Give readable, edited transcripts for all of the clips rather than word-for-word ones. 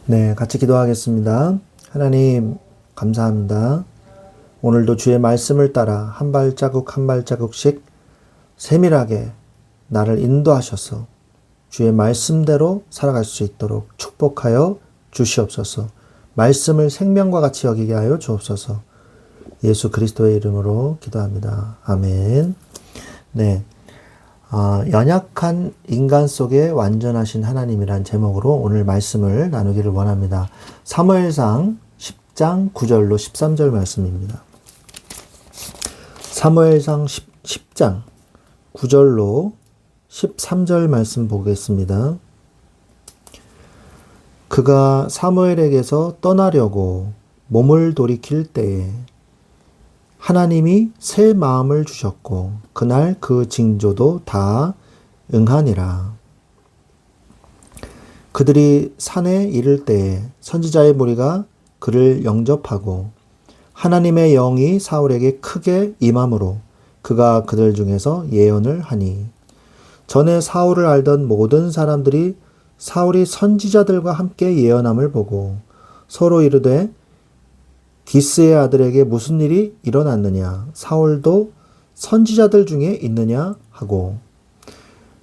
네, 같이 기도하겠습니다. 하나님, 감사합니다. 오늘도 주의 말씀을 따라 한 발자국 한 발자국씩 세밀하게 나를 인도하셔서 주의 말씀대로 살아갈 수 있도록 축복하여 주시옵소서. 말씀을 생명과 같이 여기게 하여 주옵소서. 예수 그리스도의 이름으로 기도합니다. 아멘. 네. 연약한 인간 속에 완전하신 하나님이란 제목으로 오늘 말씀을 나누기를 원합니다. 사무엘상 10장 9절로 13절 말씀입니다. 사무엘상 10장 9절로 13절 말씀 보겠습니다. 그가 사무엘에게서 떠나려고 몸을 돌이킬 때에 하나님이 새 마음을 주셨고 그날 그 징조도 다 응하니라. 그들이 산에 이를 때에 선지자의 무리가 그를 영접하고 하나님의 영이 사울에게 크게 임함으로 그가 그들 중에서 예언을 하니 전에 사울을 알던 모든 사람들이 사울이 선지자들과 함께 예언함을 보고 서로 이르되 기스의 아들에게 무슨 일이 일어났느냐? 사울도 선지자들 중에 있느냐? 하고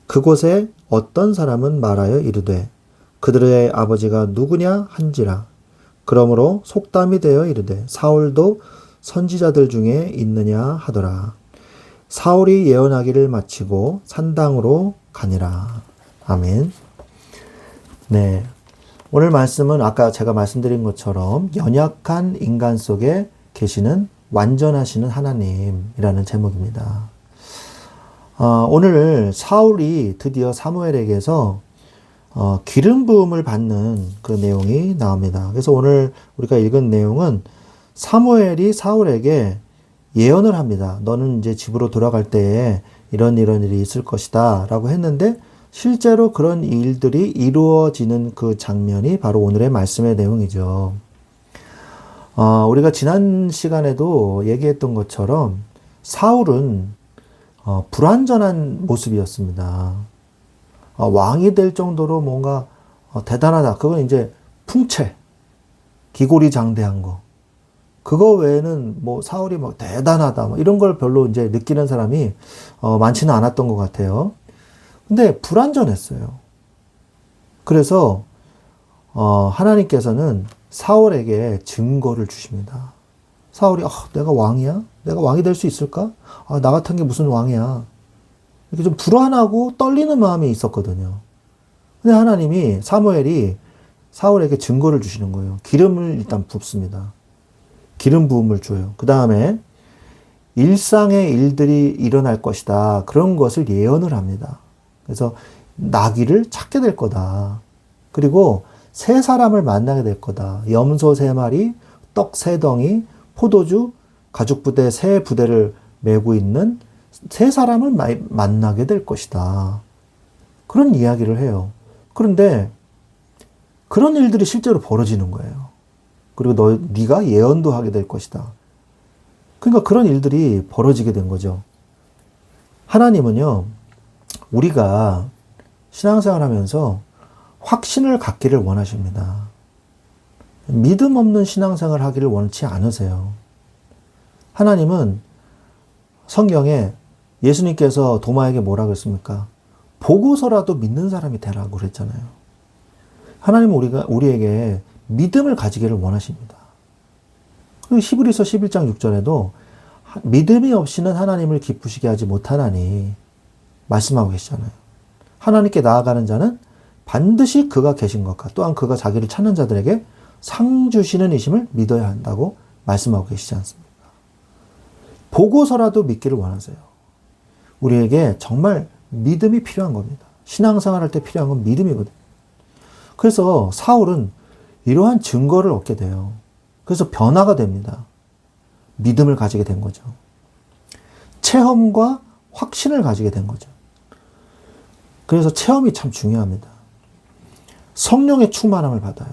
그곳에 어떤 사람은 말하여 이르되 그들의 아버지가 누구냐? 한지라. 그러므로 속담이 되어 이르되 사울도 선지자들 중에 있느냐? 하더라. 사울이 예언하기를 마치고 산당으로 가니라. 아멘. 네. 오늘 말씀은 아까 제가 말씀드린 것처럼 연약한 인간 속에 계시는 완전하시는 하나님이라는 제목입니다. 오늘 사울이 드디어 사무엘에게서 기름 부음을 받는 그 내용이 나옵니다. 그래서 오늘 우리가 읽은 내용은 사무엘이 사울에게 예언을 합니다. 너는 이제 집으로 돌아갈 때에 이런 일이 있을 것이다 라고 했는데 실제로 그런 일들이 이루어지는 그 장면이 바로 오늘의 말씀의 내용이죠. 우리가 지난 시간에도 얘기했던 것처럼 사울은 불완전한 모습이었습니다. 왕이 될 정도로 뭔가 대단하다. 그건 이제 풍채, 기골이장대한 거. 그거 외에는 뭐 사울이 뭐 대단하다, 뭐 이런 걸 별로 이제 느끼는 사람이 많지는 않았던 것 같아요. 근데 불완전했어요. 그래서 하나님께서는 사울에게 증거를 주십니다. 사울이 내가 왕이야? 내가 왕이 될 수 있을까? 나 같은 게 무슨 왕이야? 이렇게 좀 불안하고 떨리는 마음이 있었거든요. 근데 하나님이 사무엘이 사울에게 증거를 주시는 거예요. 기름을 일단 붓습니다. 기름 부음을 줘요. 그 다음에 일상의 일들이 일어날 것이다. 그런 것을 예언을 합니다. 그래서 나귀를 찾게 될 거다. 그리고 세 사람을 만나게 될 거다. 염소 3마리, 떡 3덩이, 포도주, 가죽부대 3부대를 메고 있는 세 사람을 만나게 될 것이다. 그런 이야기를 해요. 그런데 그런 일들이 실제로 벌어지는 거예요. 그리고 네가 예언도 하게 될 것이다. 그러니까 그런 일들이 벌어지게 된 거죠. 하나님은요, 우리가 신앙생활 하면서 확신을 갖기를 원하십니다. 믿음 없는 신앙생활 하기를 원치 않으세요. 하나님은 성경에 예수님께서 도마에게 뭐라 그랬습니까? 보고서라도 믿는 사람이 되라고 그랬잖아요. 하나님은 우리에게 믿음을 가지기를 원하십니다. 그리고 히브리서 11장 6절에도 믿음이 없이는 하나님을 기쁘시게 하지 못하나니 말씀하고 계시잖아요. 하나님께 나아가는 자는 반드시 그가 계신 것과 또한 그가 자기를 찾는 자들에게 상 주시는 이심을 믿어야 한다고 말씀하고 계시지 않습니까? 보고서라도 믿기를 원하세요. 우리에게 정말 믿음이 필요한 겁니다. 신앙생활 할 때 필요한 건 믿음이거든요. 그래서 사울은 이러한 증거를 얻게 돼요. 그래서 변화가 됩니다. 믿음을 가지게 된 거죠. 체험과 확신을 가지게 된 거죠. 그래서 체험이 참 중요합니다. 성령의 충만함을 받아요.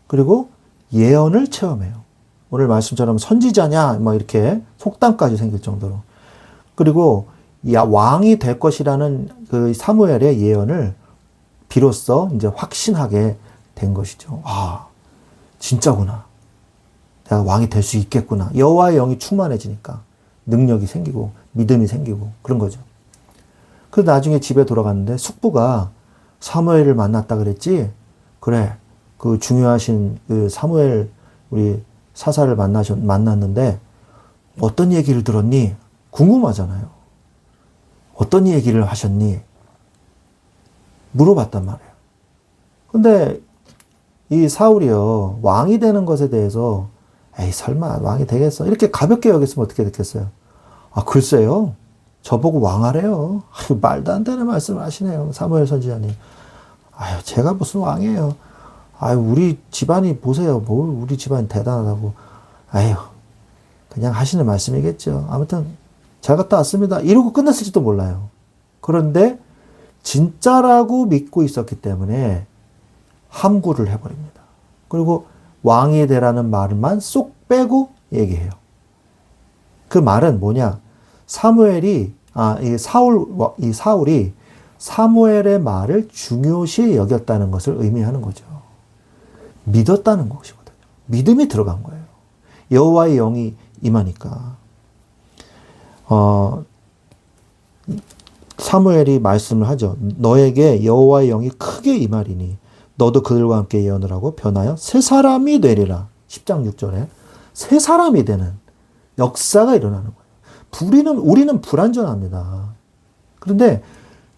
그리고 예언을 체험해요. 오늘 말씀처럼 선지자냐 뭐 이렇게 속담까지 생길 정도로. 그리고 왕이 될 것이라는 그 사무엘의 예언을 비로소 이제 확신하게 된 것이죠. 아, 진짜구나. 내가 왕이 될 수 있겠구나. 여호와의 영이 충만해지니까 능력이 생기고 믿음이 생기고 그런 거죠. 그래서 나중에 집에 돌아갔는데 숙부가 사무엘을 만났다 그랬지? 그래, 그 중요하신 그 사무엘 우리 사사를 만났는데 어떤 얘기를 들었니? 궁금하잖아요. 어떤 얘기를 하셨니? 물어봤단 말이에요. 근데 이 사울이요, 왕이 되는 것에 대해서 에이 설마 왕이 되겠어? 이렇게 가볍게 여겼으면 어떻게 됐겠어요? 아 글쎄요. 저보고 왕하래요. 아유, 말도 안 되는 말씀을 하시네요. 사무엘 선지자님. 아유 제가 무슨 왕이에요. 아유 우리 집안이 보세요. 뭘 우리 집안이 대단하다고. 아유 그냥 하시는 말씀이겠죠. 아무튼 잘 갔다 왔습니다. 이러고 끝났을지도 몰라요. 그런데 진짜라고 믿고 있었기 때문에 함구를 해버립니다. 그리고 왕이 되라는 말만 쏙 빼고 얘기해요. 그 말은 뭐냐? 이 사울이 사무엘의 말을 중요시 여겼다는 것을 의미하는 거죠. 믿었다는 것이거든요. 믿음이 들어간 거예요. 여호와의 영이 임하니까. 사무엘이 말씀을 하죠. 너에게 여호와의 영이 크게 임하리니 너도 그들과 함께 예언을 하고 변하여 새 사람이 되리라. 10장 6절에 새 사람이 되는 역사가 일어나는 거예요. 우리는 불완전합니다. 그런데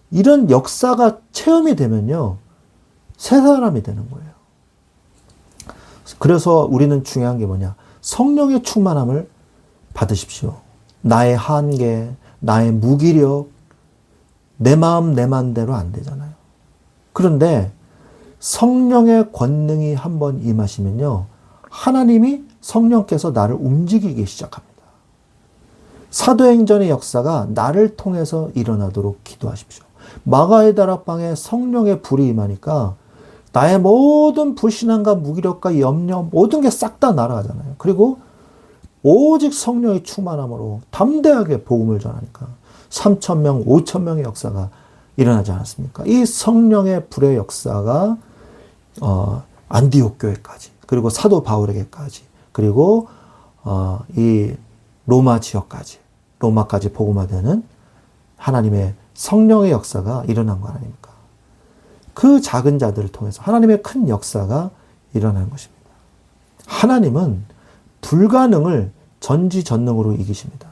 이런 역사가 체험이 되면요. 새 사람이 되는 거예요. 그래서 우리는 중요한 게 뭐냐. 성령의 충만함을 받으십시오. 나의 한계, 나의 무기력, 내 마음 내 맘대로 안 되잖아요. 그런데 성령의 권능이 한번 임하시면요. 하나님이 성령께서 나를 움직이기 시작합니다. 사도행전의 역사가 나를 통해서 일어나도록 기도하십시오. 마가의 다락방에 성령의 불이 임하니까 나의 모든 불신앙과 무기력과 염려 모든 게 싹 다 날아가잖아요. 그리고 오직 성령의 충만함으로 담대하게 복음을 전하니까 3,000명, 5,000명의 역사가 일어나지 않았습니까? 이 성령의 불의 역사가 안디옥 교회까지, 그리고 사도 바울에게까지, 그리고 이 로마 지역까지, 로마까지 복음화되는 하나님의 성령의 역사가 일어난 거 아닙니까? 그 작은 자들을 통해서 하나님의 큰 역사가 일어나는 것입니다. 하나님은 불가능을 전지전능으로 이기십니다.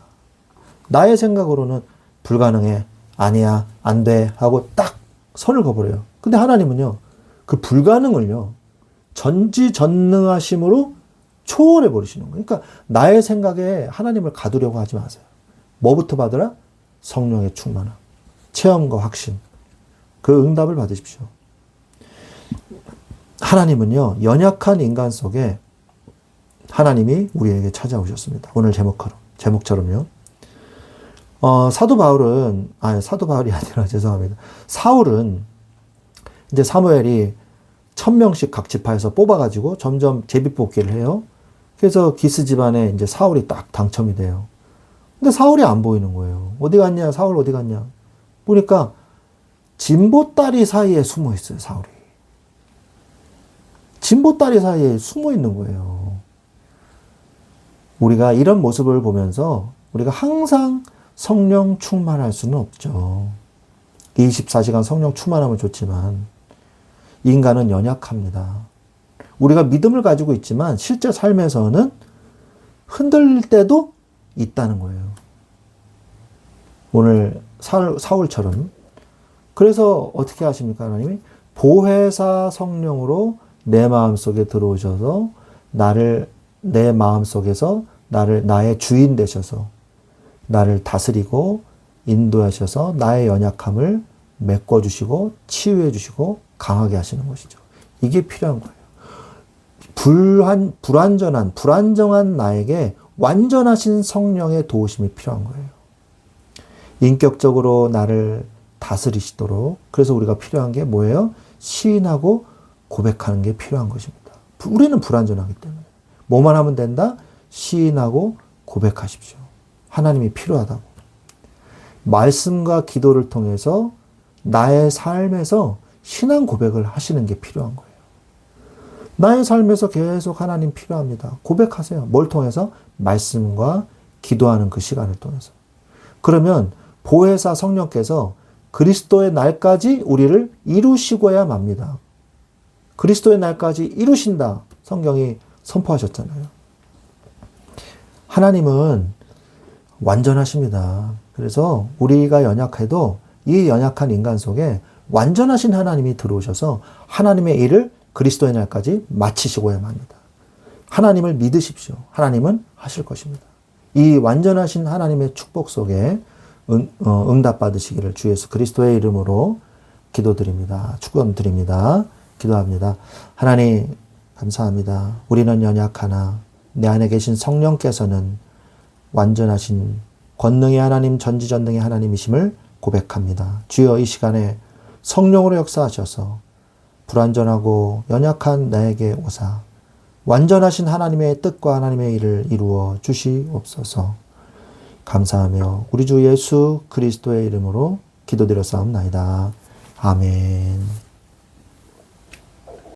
나의 생각으로는 불가능해, 아니야, 안 돼 하고 딱 선을 그어버려요. 근데 하나님은요, 그 불가능을요, 전지전능하심으로 초월해 버리시는 거예요. 그러니까 나의 생각에 하나님을 가두려고 하지 마세요. 뭐부터 받으라? 성령의 충만함, 체험과 확신, 그 응답을 받으십시오. 하나님은요, 연약한 인간 속에 하나님이 우리에게 찾아오셨습니다. 오늘 제목처럼요. 사도 바울이 아니라 죄송합니다. 사울은 이제 사무엘이 1000명씩 각 지파에서 뽑아가지고 점점 제비뽑기를 해요. 그래서 기스 집안에 이제 사울이 딱 당첨이 돼요. 근데 사울이 안 보이는 거예요. 어디 갔냐? 사울 어디 갔냐? 보니까 진보다리 사이에 숨어 있어요, 사울이. 진보다리 사이에 숨어 있는 거예요. 우리가 이런 모습을 보면서 우리가 항상 성령 충만할 수는 없죠. 24시간 성령 충만하면 좋지만 인간은 연약합니다. 우리가 믿음을 가지고 있지만 실제 삶에서는 흔들릴 때도 있다는 거예요. 오늘 사울처럼. 그래서 어떻게 하십니까, 하나님이? 보혜사 성령으로 내 마음속에 들어오셔서 내 마음속에서 나의 주인 되셔서 나를 다스리고 인도하셔서 나의 연약함을 메꿔주시고 치유해 주시고 강하게 하시는 것이죠. 이게 필요한 거예요. 불완전한 나에게 완전하신 성령의 도우심이 필요한 거예요. 인격적으로 나를 다스리시도록. 그래서 우리가 필요한 게 뭐예요? 시인하고 고백하는 게 필요한 것입니다. 우리는 불완전하기 때문에. 뭐만 하면 된다? 시인하고 고백하십시오. 하나님이 필요하다고. 말씀과 기도를 통해서 나의 삶에서 신앙 고백을 하시는 게 필요한 거예요. 나의 삶에서 계속 하나님 필요합니다. 고백하세요. 뭘 통해서? 말씀과 기도하는 그 시간을 통해서. 그러면 보혜사 성령께서 그리스도의 날까지 우리를 이루시고야 맙니다. 그리스도의 날까지 이루신다. 성경이 선포하셨잖아요. 하나님은 완전하십니다. 그래서 우리가 연약해도 이 연약한 인간 속에 완전하신 하나님이 들어오셔서 하나님의 일을 그리스도의 날까지 마치시고야 합니다. 하나님을 믿으십시오. 하나님은 하실 것입니다. 이 완전하신 하나님의 축복 속에 응답 받으시기를 주 예수 그리스도의 이름으로 기도드립니다. 축원드립니다. 기도합니다. 하나님 감사합니다. 우리는 연약하나 내 안에 계신 성령께서는 완전하신 권능의 하나님, 전지전능의 하나님이심을 고백합니다. 주여 이 시간에 성령으로 역사하셔서 불완전하고 연약한 나에게 오사 완전하신 하나님의 뜻과 하나님의 일을 이루어 주시옵소서. 감사하며 우리 주 예수 그리스도의 이름으로 기도드렸사옵나이다. 아멘.